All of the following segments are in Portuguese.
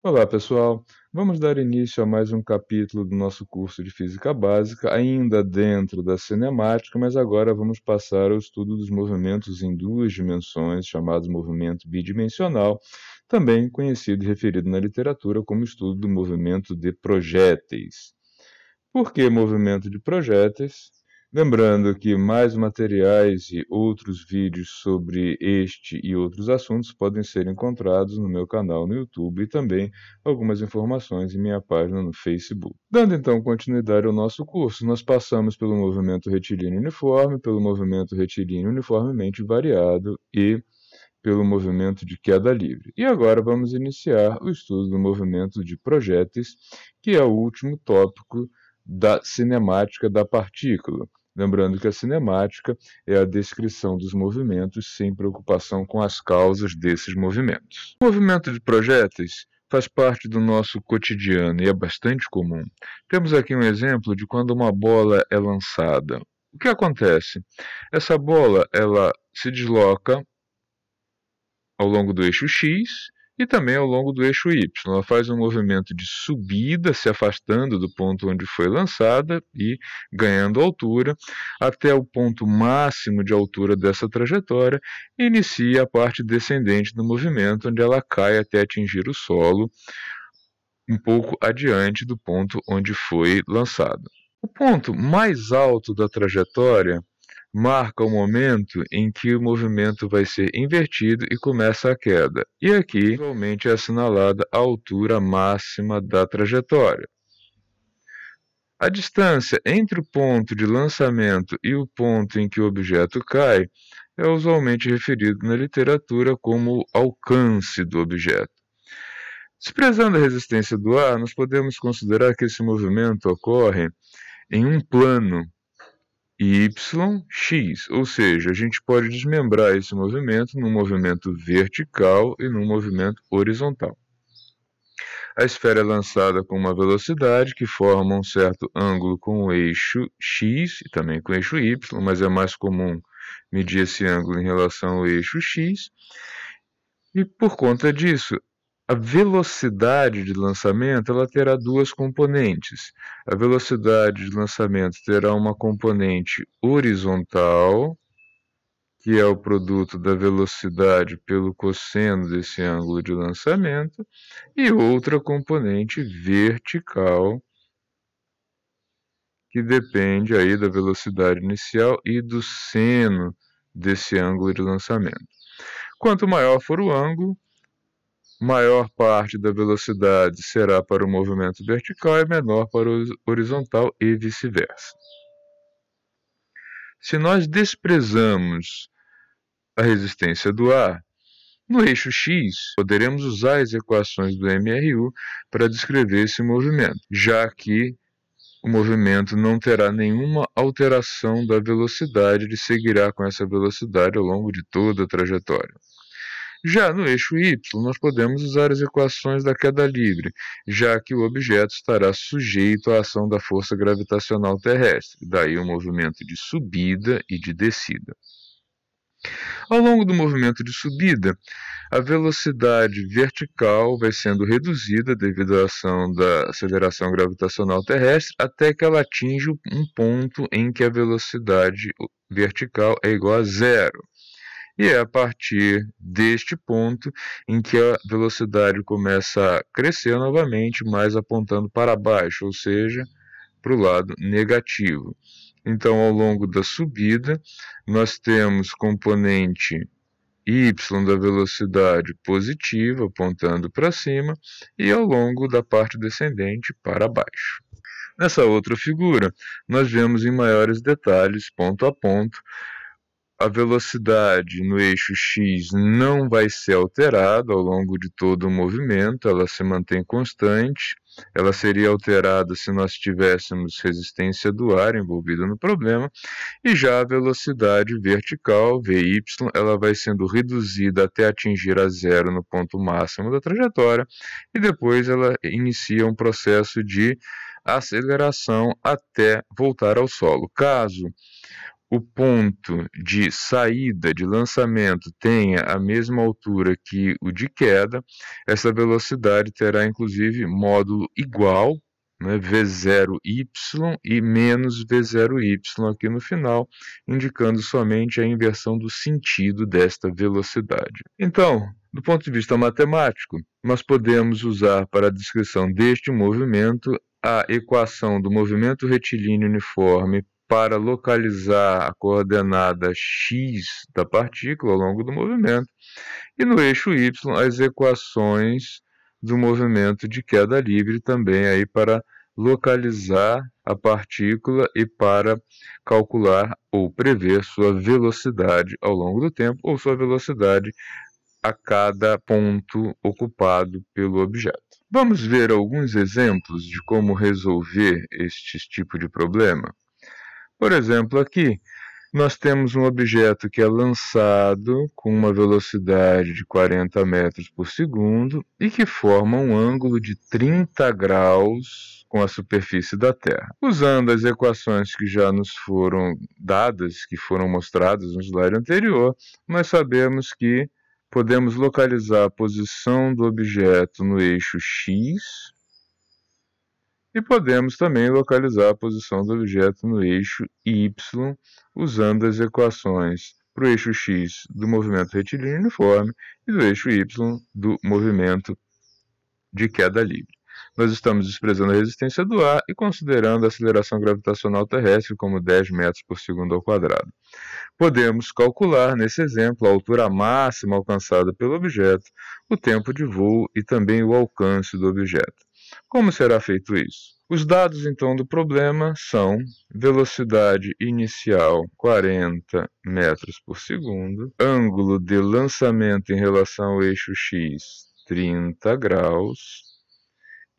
Olá, pessoal. Vamos dar início a mais um capítulo do nosso curso de Física Básica, ainda dentro da cinemática, mas agora vamos passar ao estudo dos movimentos em duas dimensões, chamado movimento bidimensional, também conhecido e referido na literatura como estudo do movimento de projéteis. Por que movimento de projéteis? Lembrando que mais materiais e outros vídeos sobre este e outros assuntos podem ser encontrados no meu canal no YouTube e também algumas informações em minha página no Facebook. Dando então continuidade ao nosso curso, nós passamos pelo movimento retilíneo uniforme, pelo movimento retilíneo uniformemente variado e pelo movimento de queda livre. E agora vamos iniciar o estudo do movimento de projéteis, que é o último tópico da cinemática da partícula. Lembrando que a cinemática é a descrição dos movimentos sem preocupação com as causas desses movimentos. O movimento de projéteis faz parte do nosso cotidiano e é bastante comum. Temos aqui um exemplo de quando uma bola é lançada. O que acontece? Essa bola ela se desloca ao longo do eixo X e também ao longo do eixo Y. Ela faz um movimento de subida, se afastando do ponto onde foi lançada e ganhando altura, até o ponto máximo de altura dessa trajetória, e inicia a parte descendente do movimento, onde ela cai até atingir o solo, um pouco adiante do ponto onde foi lançada. O ponto mais alto da trajetória marca o momento em que o movimento vai ser invertido e começa a queda. E aqui, visualmente, é assinalada a altura máxima da trajetória. A distância entre o ponto de lançamento e o ponto em que o objeto cai é usualmente referido na literatura como o alcance do objeto. Desprezando a resistência do ar, nós podemos considerar que esse movimento ocorre em um plano y, x, ou seja, a gente pode desmembrar esse movimento num movimento vertical e num movimento horizontal. A esfera é lançada com uma velocidade que forma um certo ângulo com o eixo x e também com o eixo y, mas é mais comum medir esse ângulo em relação ao eixo x, e por conta disso, a velocidade de lançamento ela terá duas componentes. A velocidade de lançamento terá uma componente horizontal, que é o produto da velocidade pelo cosseno desse ângulo de lançamento, e outra componente vertical, que depende aí da velocidade inicial e do seno desse ângulo de lançamento. Quanto maior for o ângulo, maior parte da velocidade será para o movimento vertical e menor para o horizontal e vice-versa. Se nós desprezamos a resistência do ar, no eixo X, poderemos usar as equações do MRU para descrever esse movimento, já que o movimento não terá nenhuma alteração da velocidade, ele seguirá com essa velocidade ao longo de toda a trajetória. Já no eixo Y, nós podemos usar as equações da queda livre, já que o objeto estará sujeito à ação da força gravitacional terrestre, daí o movimento de subida e de descida. Ao longo do movimento de subida, a velocidade vertical vai sendo reduzida devido à ação da aceleração gravitacional terrestre, até que ela atinge um ponto em que a velocidade vertical é igual a zero. E é a partir deste ponto em que a velocidade começa a crescer novamente, mas apontando para baixo, ou seja, para o lado negativo. Então, ao longo da subida, nós temos componente y da velocidade positiva, apontando para cima, e ao longo da parte descendente, para baixo. Nessa outra figura, nós vemos em maiores detalhes, ponto a ponto, a velocidade no eixo X não vai ser alterada ao longo de todo o movimento, ela se mantém constante. Ela seria alterada se nós tivéssemos resistência do ar envolvida no problema, e já a velocidade vertical, Vy, ela vai sendo reduzida até atingir a zero no ponto máximo da trajetória, e depois ela inicia um processo de aceleração até voltar ao solo. Caso o ponto de saída, de lançamento, tenha a mesma altura que o de queda, essa velocidade terá inclusive módulo igual, né, V0y e menos V0y aqui no final, indicando somente a inversão do sentido desta velocidade. Então, do ponto de vista matemático, nós podemos usar para a descrição deste movimento a equação do movimento retilíneo uniforme para localizar a coordenada x da partícula ao longo do movimento, e no eixo y as equações do movimento de queda livre também aí para localizar a partícula e para calcular ou prever sua velocidade ao longo do tempo ou sua velocidade a cada ponto ocupado pelo objeto. Vamos ver alguns exemplos de como resolver este tipo de problema? Por exemplo, aqui nós temos um objeto que é lançado com uma velocidade de 40 metros por segundo e que forma um ângulo de 30 graus com a superfície da Terra. Usando as equações que já nos foram dadas, que foram mostradas no slide anterior, nós sabemos que podemos localizar a posição do objeto no eixo x, e podemos também localizar a posição do objeto no eixo y, usando as equações para o eixo x do movimento retilíneo uniforme e do eixo y do movimento de queda livre. Nós estamos desprezando a resistência do ar e considerando a aceleração gravitacional terrestre como 10 metros por segundo ao quadrado. Podemos calcular, nesse exemplo, a altura máxima alcançada pelo objeto, o tempo de voo e também o alcance do objeto. Como será feito isso? Os dados, então, do problema são velocidade inicial 40 metros por segundo, ângulo de lançamento em relação ao eixo x 30 graus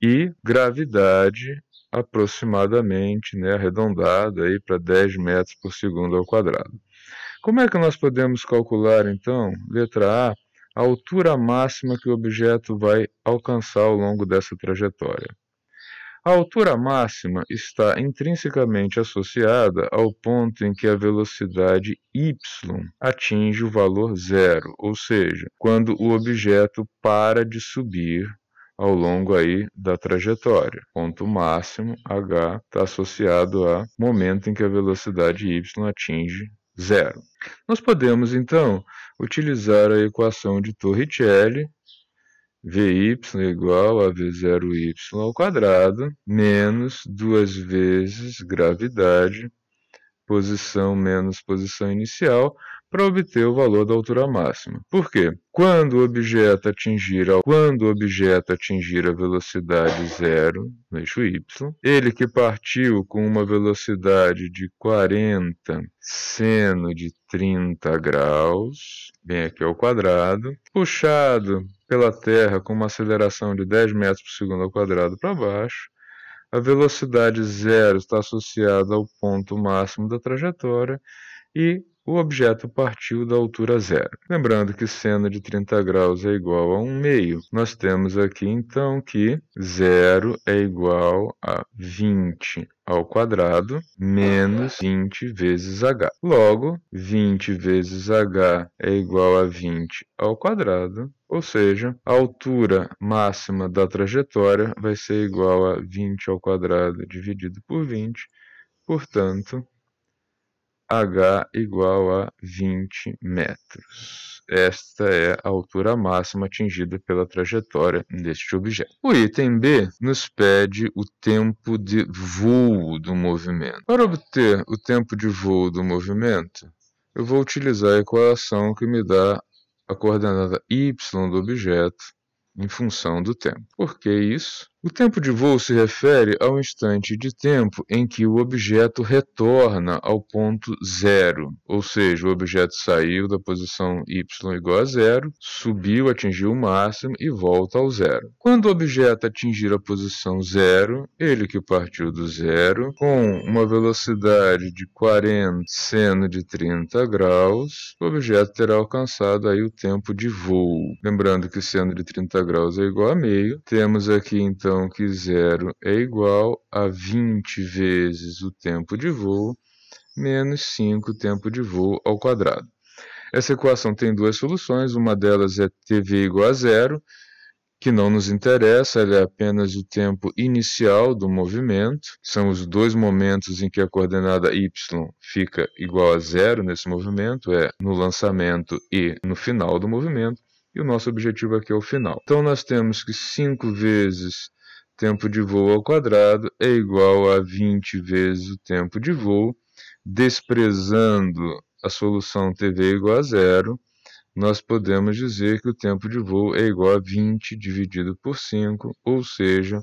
e gravidade aproximadamente, arredondada aí para 10 metros por segundo ao quadrado. Como é que nós podemos calcular, então, letra A, a altura máxima que o objeto vai alcançar ao longo dessa trajetória? A altura máxima está intrinsecamente associada ao ponto em que a velocidade y atinge o valor zero, ou seja, quando o objeto para de subir ao longo aí da trajetória. Ponto máximo, h, está associado a momento em que a velocidade y atinge zero. Nós podemos, então, utilizar a equação de Torricelli, Vy igual a V0y ao quadrado, menos 2 vezes gravidade, posição menos posição inicial, para obter o valor da altura máxima. Por quê? Quando o objeto atingir a velocidade zero, no eixo y, ele que partiu com uma velocidade de 40 seno de 30 graus, bem aqui ao quadrado, puxado pela Terra com uma aceleração de 10 metros por segundo ao quadrado para baixo, a velocidade zero está associada ao ponto máximo da trajetória e o objeto partiu da altura zero. Lembrando que seno de 30 graus é igual a 1/2. Nós temos aqui, então, que zero é igual a 20 ao quadrado menos 20 vezes h. Logo, 20 vezes h é igual a 20 ao quadrado, ou seja, a altura máxima da trajetória vai ser igual a 20 ao quadrado dividido por 20, portanto, h igual a 20 metros. Esta é a altura máxima atingida pela trajetória deste objeto. O item B nos pede o tempo de voo do movimento. Para obter o tempo de voo do movimento, eu vou utilizar a equação que me dá a coordenada y do objeto em função do tempo. Por que isso? O tempo de voo se refere ao instante de tempo em que o objeto retorna ao ponto zero, ou seja, o objeto saiu da posição y igual a zero, subiu, atingiu o máximo e volta ao zero. Quando o objeto atingir a posição zero, ele que partiu do zero, com uma velocidade de 40 seno de 30 graus, o objeto terá alcançado aí o tempo de voo. Lembrando que seno de 30 graus é igual a meio, temos aqui então que zero é igual a 20 vezes o tempo de voo, menos 5 tempo de voo ao quadrado. Essa equação tem duas soluções, uma delas é TV igual a zero, que não nos interessa, ela é apenas o tempo inicial do movimento, são os dois momentos em que a coordenada y fica igual a zero nesse movimento, é no lançamento e no final do movimento, e o nosso objetivo aqui é o final. Então nós temos que 5 vezes tempo de voo ao quadrado é igual a 20 vezes o tempo de voo, desprezando a solução TV igual a zero, nós podemos dizer que o tempo de voo é igual a 20 dividido por 5, ou seja,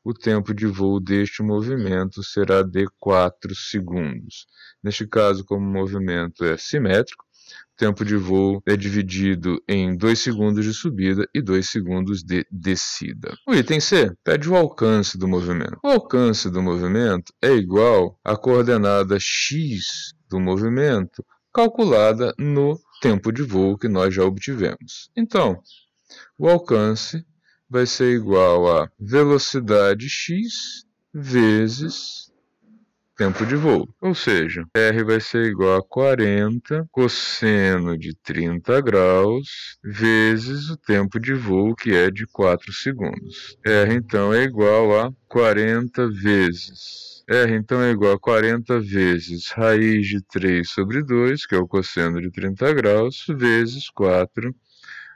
o tempo de voo deste movimento será de 4 segundos. Neste caso, como o movimento é simétrico, o tempo de voo é dividido em 2 segundos de subida e 2 segundos de descida. O item C pede o alcance do movimento. O alcance do movimento é igual à coordenada x do movimento calculada no tempo de voo que nós já obtivemos. Então, o alcance vai ser igual a velocidade x vezes tempo de voo. Ou seja, R vai ser igual a 40 cosseno de 30 graus vezes o tempo de voo, que é de 4 segundos. R, então, é igual a 40 vezes. R, então, é igual a 40 vezes raiz de 3 sobre 2, que é o cosseno de 30 graus, vezes 4,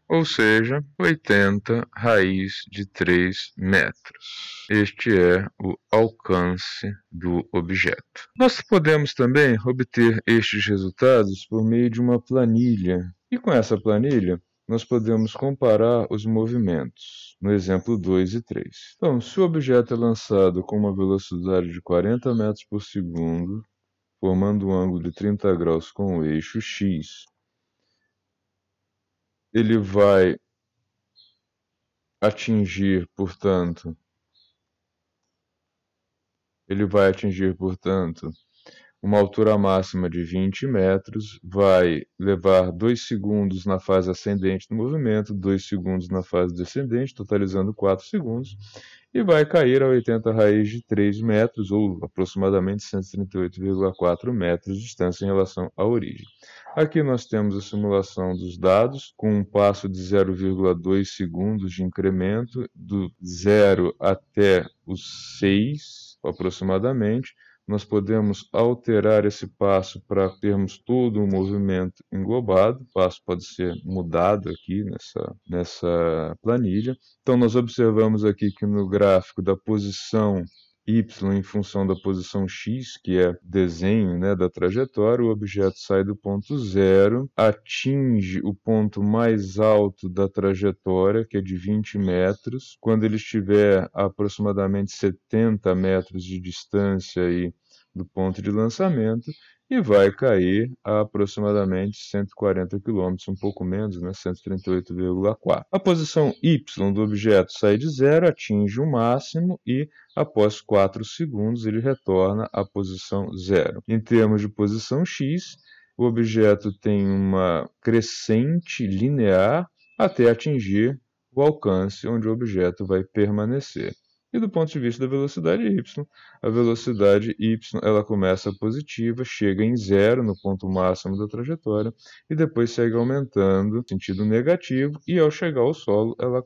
ou seja, 80 raiz de 3 metros. Este é o alcance do objeto. Nós podemos também obter estes resultados por meio de uma planilha. E com essa planilha, nós podemos comparar os movimentos, no exemplo 2 e 3. Então, se o objeto é lançado com uma velocidade de 40 metros por segundo, formando um ângulo de 30 graus com o eixo x, ele vai atingir, portanto, uma altura máxima de 20 metros, vai levar 2 segundos na fase ascendente do movimento, 2 segundos na fase descendente, totalizando 4 segundos, e vai cair a 80 raiz de 3 metros, ou aproximadamente 138,4 metros de distância em relação à origem. Aqui nós temos a simulação dos dados, com um passo de 0,2 segundos de incremento, do 0 até os 6, aproximadamente. Nós podemos alterar esse passo para termos todo o movimento englobado. O passo pode ser mudado aqui nessa planilha. Então, nós observamos aqui que no gráfico da posição y em função da posição x, que é desenho, né, da trajetória, o objeto sai do ponto zero, atinge o ponto mais alto da trajetória, que é de 20 metros, quando ele estiver a aproximadamente 70 metros de distância aí do ponto de lançamento, e vai cair a aproximadamente 140 km, um pouco menos, né, 138,4. A posição y do objeto sai de zero, atinge o máximo e, após 4 segundos, ele retorna à posição zero. Em termos de posição x, o objeto tem uma crescente linear até atingir o alcance onde o objeto vai permanecer. E do ponto de vista da velocidade y, a velocidade y ela começa positiva, chega em zero no ponto máximo da trajetória e depois segue aumentando no sentido negativo e ao chegar ao solo ela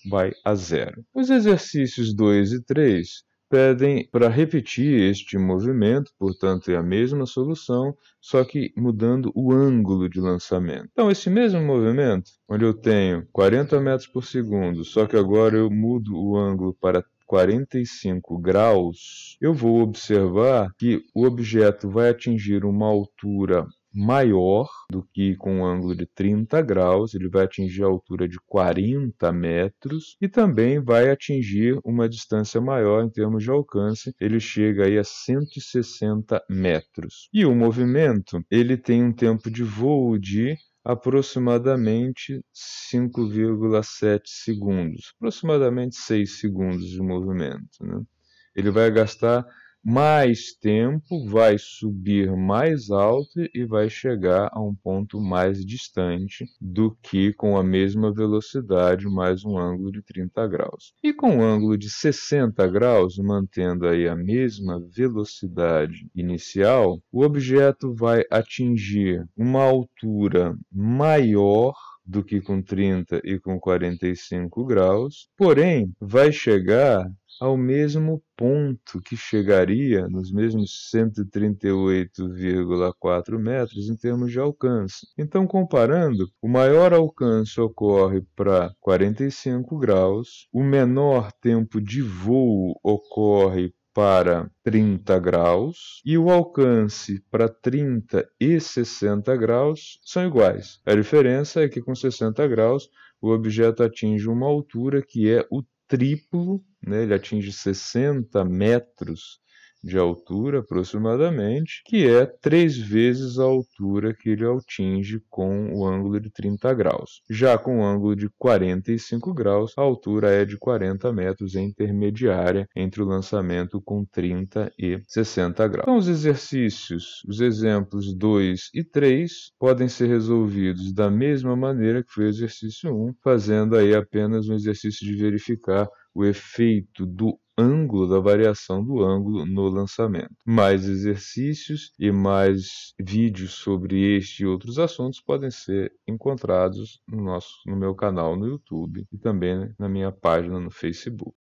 vai a zero. Os exercícios 2 e 3 pedem para repetir este movimento, portanto é a mesma solução, só que mudando o ângulo de lançamento. Então esse mesmo movimento, onde eu tenho 40 metros por segundo, só que agora eu mudo o ângulo para 45 graus, eu vou observar que o objeto vai atingir uma altura maior do que com um ângulo de 30 graus, ele vai atingir a altura de 40 metros e também vai atingir uma distância maior em termos de alcance, ele chega aí a 160 metros. E o movimento, ele tem um tempo de voo de aproximadamente 5,7 segundos, aproximadamente 6 segundos de movimento, né? Ele vai gastar mais tempo, vai subir mais alto e vai chegar a um ponto mais distante do que com a mesma velocidade, mais um ângulo de 30 graus. E com um ângulo de 60 graus, mantendo aí a mesma velocidade inicial, o objeto vai atingir uma altura maior do que com 30 e com 45 graus, porém vai chegar ao mesmo ponto que chegaria nos mesmos 138,4 metros em termos de alcance. Então, comparando, o maior alcance ocorre para 45 graus, o menor tempo de voo ocorre para 30 graus e o alcance para 30 e 60 graus são iguais. A diferença é que com 60 graus o objeto atinge uma altura que é o triplo, né? Ele atinge 60 metros de altura aproximadamente, que é 3 vezes a altura que ele atinge com o ângulo de 30 graus. Já com o ângulo de 45 graus, a altura é de 40 metros, é intermediária entre o lançamento com 30 e 60 graus. Então, os exercícios, os exemplos 2 e 3, podem ser resolvidos da mesma maneira que foi o exercício 1, fazendo aí apenas um exercício de verificar o efeito do ângulo, da variação do ângulo no lançamento. Mais exercícios e mais vídeos sobre este e outros assuntos podem ser encontrados no meu canal no YouTube e também na minha página no Facebook.